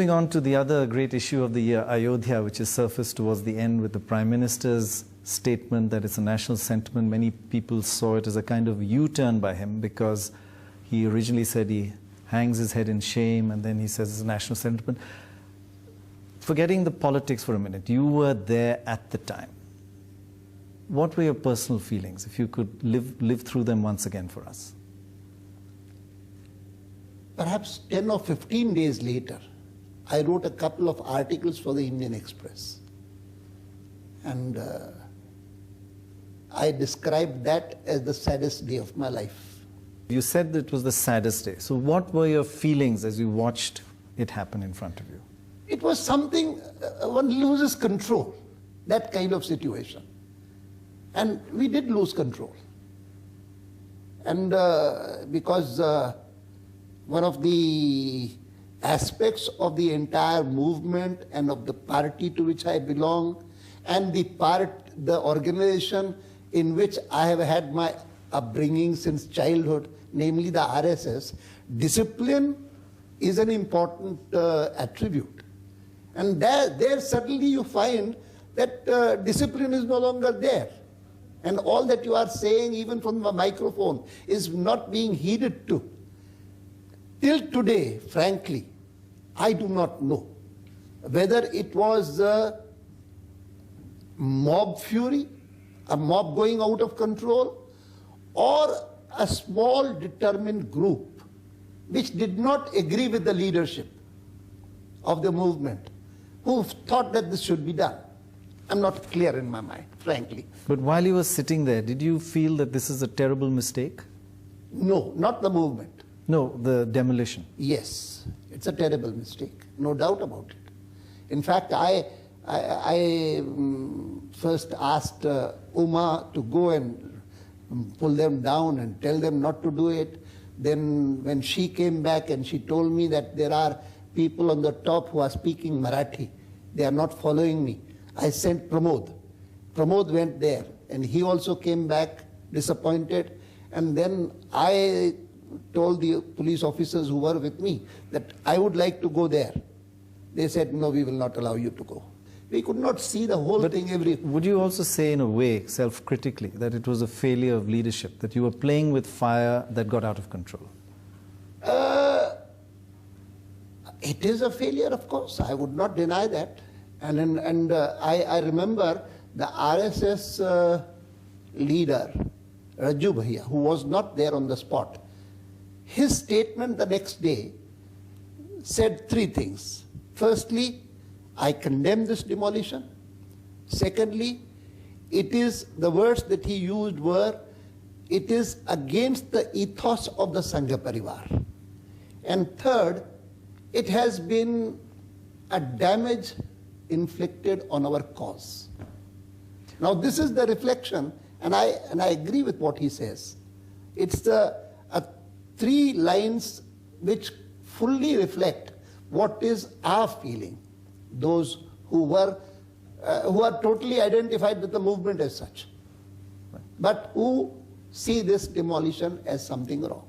Moving on to the other great issue of the year, Ayodhya, which has surfaced towards the end with the Prime Minister's statement that it's a national sentiment. Many people saw it as a kind of U-turn by him, because he originally said he hangs his head in shame, and then he says it's a national sentiment. Forgetting the politics for a minute, you were there at the time. What were your personal feelings, if you could live through them once again for us? Perhaps 10 or 15 days later, I wrote a couple of articles for the Indian Express. And I described that as the saddest day of my life. You said that it was the saddest day. So what were your feelings as you watched it happen in front of you? It was something, one loses control, that kind of situation. And we did lose control. And because one of the aspects of the entire movement and of the party to which I belong, and the organization in which I have had my upbringing since childhood, namely the RSS, discipline is an important attribute. And there suddenly you find that discipline is no longer there. And all that you are saying, even from the microphone, is not being heeded to. Till today, frankly, I do not know whether it was mob fury, a mob going out of control, or a small determined group which did not agree with the leadership of the movement, who thought that this should be done. I'm not clear in my mind, frankly. But while you were sitting there, did you feel that this is a terrible mistake? No, not the movement. No, the demolition. Yes, it's a terrible mistake, no doubt about it. In fact, I first asked Uma to go and pull them down and tell them not to do it. Then when she came back and she told me that there are people on the top who are speaking Marathi, they are not following me, I sent Pramod. Pramod went there, and he also came back disappointed. And then I told the police officers who were with me that I would like to go there. They said, no, we will not allow you to go. We could not see the whole thing. Would you also say, in a way, self-critically, that it was a failure of leadership, that you were playing with fire that got out of control? It is a failure, of course. I would not deny that. And I remember the RSS leader, Raju Bhaiya, who was not there on the spot. His statement the next day said three things. Firstly, I condemn this demolition. Secondly, the words that he used were, it is against the ethos of the Sangha Parivar. And third, it has been a damage inflicted on our cause. Now this is the reflection, and I agree with what he says. It's three lines which fully reflect what is our feeling, those who are totally identified with the movement as such, but who see this demolition as something wrong.